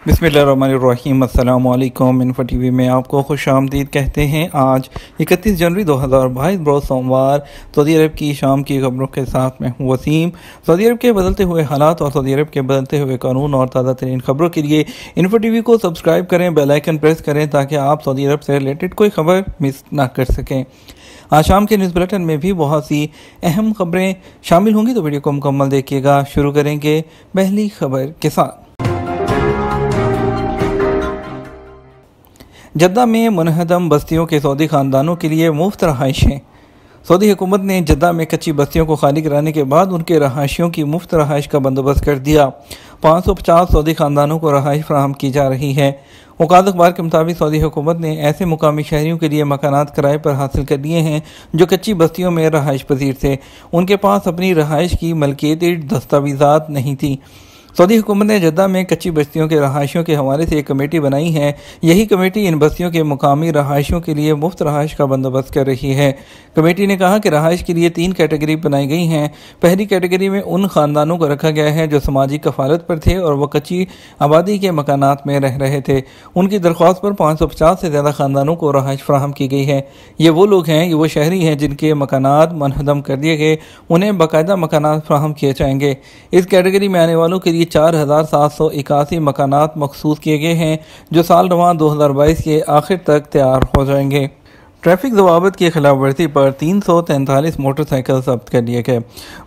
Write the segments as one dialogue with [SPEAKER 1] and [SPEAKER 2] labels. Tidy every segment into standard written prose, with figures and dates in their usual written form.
[SPEAKER 1] बिस्मिल्लाहिर्रहमानिर्रहीम। अस्सलाम वालेकुम। इन्फो टीवी में आपको खुश आमदीद कहते हैं। आज 31 जनवरी 2022 रोज़ सोमवार सऊदी अरब की शाम की खबरों के साथ मैं हूँ वसीम। सऊदी अरब के बदलते हुए हालात और सऊदी अरब के बदलते हुए कानून और ताज़ा तरीन खबरों के लिए इन्फो टीवी को सब्सक्राइब करें, बेल आइकन प्रेस करें ताकि आप सऊदी अरब से रिलेटेड कोई खबर मिस ना कर सकें। आज शाम के न्यूज़ बुलेटिन में भी बहुत सी अहम खबरें शामिल होंगी, तो वीडियो को मुकम्मल देखिएगा। शुरू करेंगे पहली खबर के साथ। जद्दा में मुनहदम बस्तियों के सऊदी ख़ानदानों के लिए मुफ्त रहाइशें। सऊदी हुकूमत ने जद्दा में कच्ची बस्तियों को खाली कराने के बाद उनके रहायशियों की मुफ्त रहाइश का बंदोबस्त कर दिया। 550 सऊदी ख़ानदानों को रहाइश फराहम की जा रही है। औकात अखबार के मुताबिक सऊदी हुकूमत ने ऐसे मुकामी शहरियों के लिए मकानात किराए पर हासिल कर लिए हैं जो कच्ची बस्तियों में रहाइश पजीर थे। उनके पास अपनी रहाइश की मलकियती दस्तावेज़ात नहीं थी। सऊदी हुकूमत ने जद्दा में कच्ची बस्तियों के रहायशियों के हवाले से एक कमेटी बनाई है। यही कमेटी इन बस्तियों के मुकामी रहायशियों के लिए मुफ्त रहाइश का बंदोबस्त कर रही है। कमेटी ने कहा कि रहाइश के लिए 3 कैटेगरी बनाई गई हैं। पहली कैटेगरी में उन ख़ानदानों को रखा गया है जो समाजी कफालत पर थे और वह कच्ची आबादी के मकानात में रह रहे थे। उनकी दरख्वास्त पर 550 से ज़्यादा ख़ानदानों को रहाइश फराहम की गई है। ये वो लोग हैं, ये वो शहरी हैं जिनके मकानात मुनहदम कर दिए गए, उन्हें बाकायदा मकानात फराहम किए जाएंगे। इस कैटेगरी में आने वालों के लिए 4781 मकानात मखसूस किए गए हैं जो साल रवां 2022 के आखिर तक तैयार हो जाएंगे। ट्रैफिक ज़वाबित की खिलाफ वर्जी पर 343 मोटरसाइकिल जब्त कर लिए गए।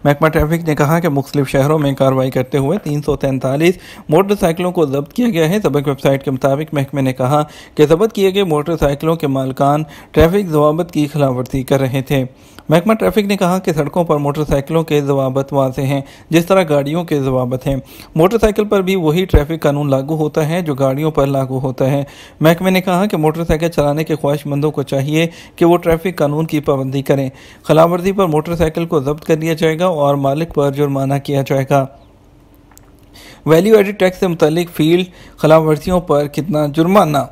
[SPEAKER 1] महकमा ट्रैफिक ने कहा कि मुख्तलिफ शहरों में कार्रवाई करते हुए 343 मोटरसाइकिलों को जब्त किया गया है। सबक वेबसाइट के मुताबिक महकमे ने कहा कि जब्त किए गए मोटरसाइकिलों के मालिकान ट्रैफिक ज़वाबित की खिलाफ वर्जी कर रहे थे। महकमा ट्रैफिक ने कहा कि सड़कों पर मोटरसाइकिलों के ज़वाबित वाज़े हैं जिस तरह गाड़ियों के ज़वाबित हैं। मोटरसाइकिल पर भी वही ट्रैफिक कानून लागू होता है जो गाड़ियों पर लागू होता है। महकमे ने कहा कि मोटरसाइकिल चलाने के ख्वाहिशमंदों को चाहिए कि वो ट्रैफिक कानून की पाबंदी करें। खिलाफ वर्जी पर मोटरसाइकिल को जब्त कर लिया जाएगा और मालिक पर जुर्माना किया जाएगा। वैल्यू एडिड टैक्स से मुतल्लिक फील्ड खिलाफ वर्जियों पर कितना जुर्माना।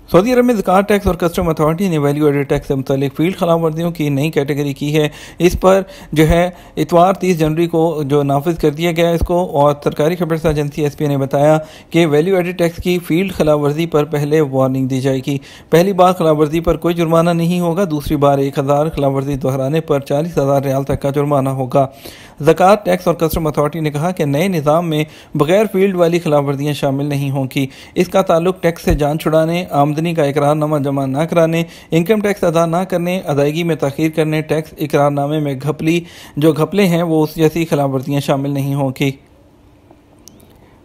[SPEAKER 1] सऊदी अरब में ज़कात टैक्स और कस्टम अथॉरिटी ने वैल्यू एडेड टैक्स से मुतल्लिक फील्ड खिलाफ वर्जियों की नई कैटेगरी की है। इस पर जो है इतवार 30 जनवरी को जो नाफिज कर दिया गया इसको, और सरकारी खबर एजेंसी SPA ने बताया कि वैल्यू एडेड टैक्स की फील्ड खिलाफ वर्जी पर पहले वार्निंग दी जाएगी। पहली बार खिलाफ वर्जी पर कोई जुर्माना नहीं होगा, दूसरी बार 1000 खिलाफ वर्जी दोहराने पर 40,000 रियाल तक का जुर्माना होगा। ज़कात टैक्स और कस्टम अथॉरिटी ने कहा कि नए निज़ाम में बगैर फील्ड वाली खिलाफ वर्जियाँ शामिल नहीं होंगी। इसका ताल्लुक टैक्स से जान छुड़ाने, आमदनी का इकरारनामा जमा न कराने, इनकम टैक्स अदा न करने, अदायगी में ताख़ीर करने, टैक्स इकरारनामे में घपले हैं वो उस जैसी खिलाफ वर्जियाँ शामिल नहीं होंगी।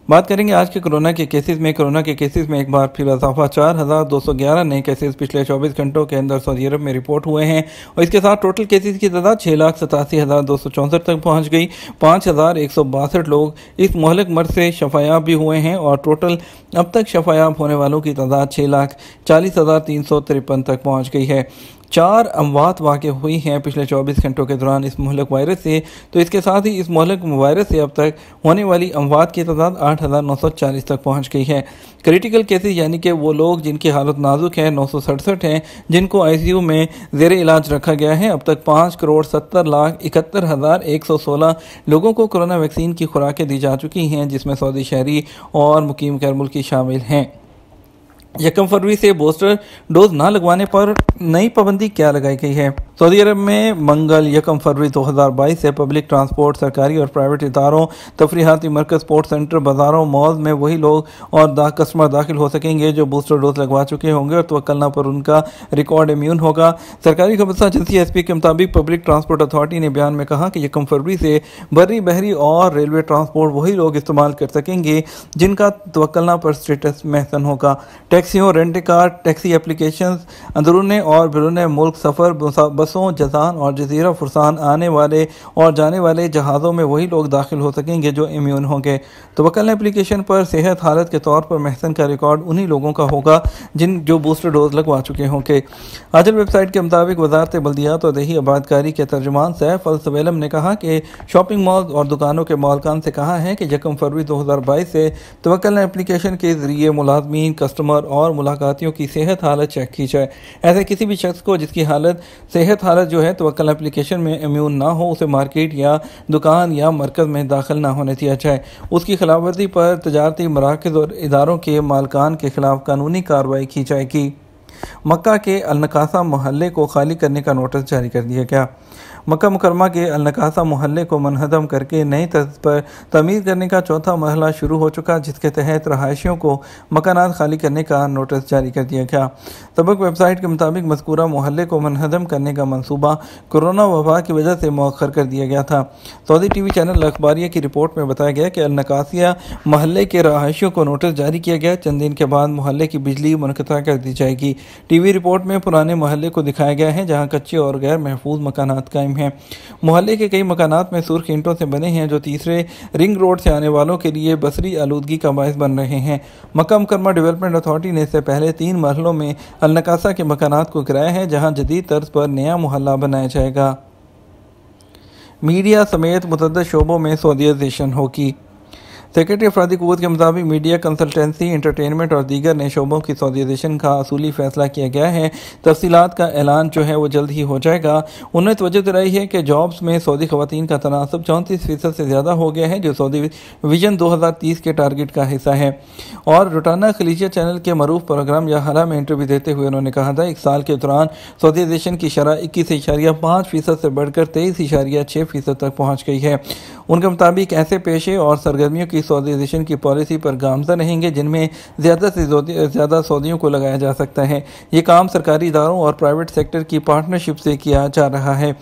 [SPEAKER 1] बात करेंगे आज के कोरोना के केसेस में। कोरोना के केसेस में एक बार फिर इजाफा, 4211 नए केसेस पिछले 24 घंटों के अंदर सऊदी अरब में रिपोर्ट हुए हैं और इसके साथ टोटल केसेस की तादाद 6,87,264 तक पहुंच गई। 5,162 लोग इस मोहलक मर्ज से शफायाब भी हुए हैं और टोटल अब तक शफायाब होने वालों की तादाद 6,40,353 तक पहुँच गई है। 4 अमवात वाक़ हुई हैं पिछले 24 घंटों के दौरान इस मोहलक वायरस से। तो इसके साथ ही इस मोहलक वायरस से अब तक होने वाली अमवात की तादाद 8,940 तक पहुंच गई है। क्रिटिकल केसेस यानी कि वो लोग जिनकी हालत नाजुक है 967 हैं, जिनको ICU में ज़ेर इलाज रखा गया है। अब तक 5,70,71,116 लोगों को कोरोना वैक्सीन की खुराकें दी जा चुकी हैं, जिसमें सऊदी शहरी और मुकीम गैर मुल्की शामिल हैं। 1 फरवरी से बूस्टर डोज ना लगवाने पर नई पाबंदी क्या लगाई गई है। सऊदी अरब में मंगल 1 फरवरी 2022 से पब्लिक ट्रांसपोर्ट, सरकारी और प्राइवेट इदारों, तफरीहाती मरकज़, स्पोर्ट्स सेंटर, बाज़ारों, मॉल्स में वही लोग और कस्टमर दाखिल हो सकेंगे जो बूस्टर डोज लगवा चुके होंगे और तवक्कलना पर उनका रिकॉर्ड इम्यून होगा। सरकारी खबर एजेंसी SPA के मुताबिक पब्लिक ट्रांसपोर्ट अथॉरिटी ने बयान में कहा कि 1 फरवरी से बर्री, बहरी और रेलवे ट्रांसपोर्ट वही लोग इस्तेमाल कर सकेंगे जिनका तवक्कलना पर स्टेटस महसन होगा। टैक्सियों, रेंट कार, टैक्सी एप्लीकेशंस, अंदरूने और बैरूने मुल्क सफ़र, बसों, जज़ान और जजीरा फुरसान आने वाले और जाने वाले जहाज़ों में वही लोग दाखिल हो सकेंगे जो इम्यून होंगे। तवक्कल एप्लीकेशन पर सेहत हालत के तौर पर महसन का रिकॉर्ड उन्हीं लोगों का होगा जो बूस्टर डोज लगवा चुके होंगे। आजल वेबसाइट के मुताबिक वज़ारत बल्दियात और देही आबादकारी के तर्जुमान सैफ अल सवेलम ने कहा कि शॉपिंग मॉल और दुकानों के मालिकान से कहा है कि 1 फरवरी 2022 से तवक्कल एप्लीकेशन के जरिए मुलाजमीन, कस्टमर और मुलाकातियों की सेहत हालत चेक की जाए। ऐसे किसी भी शख्स को जिसकी हालत सेहत सेहत हालत जो है तवक्कल एप्लीकेशन में इम्यून ना हो उसे मार्केट या दुकान या मरकज़ में दाखिल ना होने दिया जाए। उसकी खिलाफवर्जी पर तजारती मराकज़ और इदारों के मालकान के खिलाफ कानूनी कार्रवाई की जाएगी। मक्का के अलनकासा मोहल्ले को खाली करने का नोटिस जारी कर दिया गया। मक्का मुकरमा के अलनकासा मोहल्ले को मनहदम करके नई तर्ज पर तमीर करने का चौथा मरहला शुरू हो चुका, जिसके तहत रहायशियों को मकानात खाली करने का नोटिस जारी कर दिया गया। सबक वेबसाइट के मुताबिक मज़कूरा मोहल्ले को मनहदम करने का मनसूबा कोरोना वबा की वजह से मौखर कर दिया गया था। सऊदी टीवी चैनल अखबारिया की रिपोर्ट में बताया गया कि अलनकासिया मोहल्ले के रहायशियों को नोटिस जारी किया गया। चंद दिन के बाद मोहल्ले की बिजली मुनक़ता कर दी जाएगी। टीवी रिपोर्ट में पुराने मोहल्ले को दिखाया गया है जहाँ कच्चे और गैर महफूज मकानात कायम हैं। मोहल्ले के कई मकानात में सुर्ख ईंटों से बने हैं जो तीसरे रिंग रोड से आने वालों के लिए बसरी आलूदगी का बायस बन रहे हैं। मक्का मुकरमा डेवलपमेंट अथॉरिटी ने इससे पहले 3 मरहलों में अलनकासा के मकानात को गिराया है जहां जदीद तर्ज पर नया मोहल्ला बनाया जाएगा। मीडिया समेत मुतअद्दिद शोबों में सऊदीयाइजेशन होगी। सेक्रेटरी अफरादी क़ुव्वत के मुताबिक मीडिया, कंसल्टेंसी, एंटरटेनमेंट और दीगर नए शोबों की सऊदीयाइजेशन का असूली फैसला किया गया है। तफसीलात का ऐलान जो है वो जल्द ही हो जाएगा। उन्होंने तवज्जो दिलाई है कि जॉब्स में सऊदी ख़वातीन का तनासब 34% से ज़्यादा हो गया है, जो सऊदी विजन 2030 के टारगेट का हिस्सा है। और रोटाना खलीजिया चैनल के मरूफ प्रोग्राम या हरा में इंटरव्यू देते हुए उन्होंने कहा था 1 साल के दौरान सऊदीयाइजेशन की शरह 21.5% से बढ़कर 23.6% तक पहुँच गई है। उनके मुताबिक ऐसे पेशे और सरगर्मियों की सऊदीयाइजेशन की पॉलिसी पर गामज़न रहेंगे जिनमें ज़्यादा से ज़्यादा सऊदियों को लगाया जा सकता है। ये काम सरकारी इदारों और प्राइवेट सेक्टर की पार्टनरशिप से किया जा रहा है।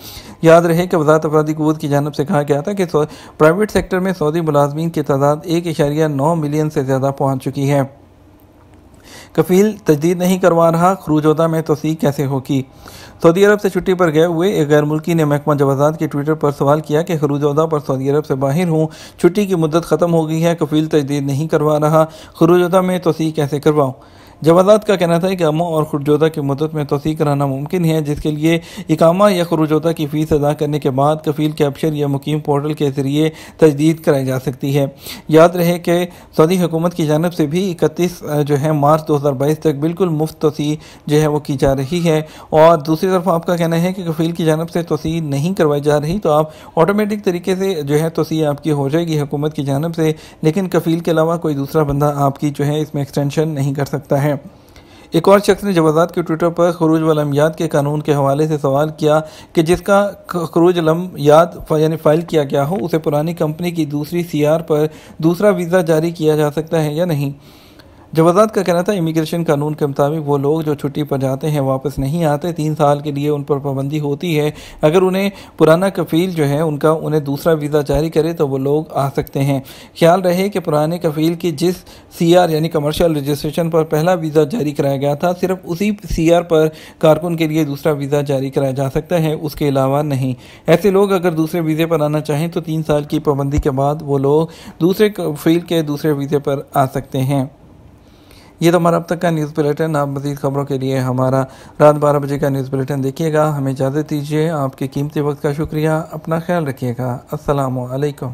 [SPEAKER 1] याद रहे कि वज़ारत अफरादी क़ुव्वत की जानिब से कहा गया था कि प्राइवेट सेक्टर में सऊदी मुलाज़मीन की तादाद 1.9 मिलियन से ज़्यादा पहुँच चुकी है। कफील तजदीद नहीं करवा रहा, खरूजोदा में तोसीक कैसे होगी। सऊदी अरब से छुट्टी पर गए हुए एक गैर मुल्की ने महकमा जवाज़ात के ट्विटर पर सवाल किया कि खरूजोदा पर सऊदी अरब से बाहर हूँ, छुट्टी की मुद्दत ख़त्म हो गई है, कफील तजदीद नहीं करवा रहा, खरूजोदा में तोसीक कैसे करवाऊँ। जवाज़ात का कहना था कि अमा और खुरजोदा की मुद्दत में तोसीक कराना मुमकिन है, जिसके लिए इकामा या खुरजोदा की फ़ीस अदा करने के बाद कफील कैप्चर या मुकीम पोर्टल के ज़रिए तजदीद कराई जा सकती है। याद रहे कि सऊदी हुकूमत की जानिब से भी 31 जो है मार्च 2022 तक बिल्कुल मुफ्त तोसी जो है वो की जा रही है। और दूसरी तरफ आपका कहना है कि कफील की जानिब से तोसी नहीं करवाई जा रही, तो आप ऑटोमेटिक तरीके से जो है तोसी आपकी हो जाएगी हुकूमत की जानिब से, लेकिन कफील के अलावा कोई दूसरा बंदा आपकी जो है इसमें एक्सटेंशन नहीं कर सकता है। एक और शख्स ने जवाज़ात के ट्विटर पर खरूज वलमियात के कानून के हवाले से सवाल किया कि जिसका खरूज लमियात यानी फ़ाइल किया गया हो उसे पुरानी कंपनी की दूसरी CR पर दूसरा वीज़ा जारी किया जा सकता है या नहीं। जवाज़ात का कहना था इमिग्रेशन कानून के मुताबिक वो लोग जो छुट्टी पर जाते हैं वापस नहीं आते, 3 साल के लिए उन पर पाबंदी होती है। अगर उन्हें पुराना कफील जो है उनका उन्हें दूसरा वीज़ा जारी करे तो वो लोग आ सकते हैं। ख्याल रहे कि पुराने कफील की जिस CR यानी कमर्शियल रजिस्ट्रेशन पर पहला वीज़ा जारी कराया गया था, सिर्फ उसी CR पर कारकुन के लिए दूसरा वीज़ा जारी कराया जा सकता है, उसके अलावा नहीं। ऐसे लोग अगर दूसरे वीज़े पर आना चाहें तो 3 साल की पाबंदी के बाद वो लोग दूसरे कफील के दूसरे वीज़े पर आ सकते हैं। ये तो हमारा अब तक का न्यूज़ बुलेटिन। आप मज़ीद खबरों के लिए हमारा रात 12 बजे का न्यूज़ बुलेटिन देखिएगा। हमें इजाज़त दीजिए। आपके कीमती वक्त का शुक्रिया। अपना ख्याल रखिएगा। अस्सलामु अलैकुम।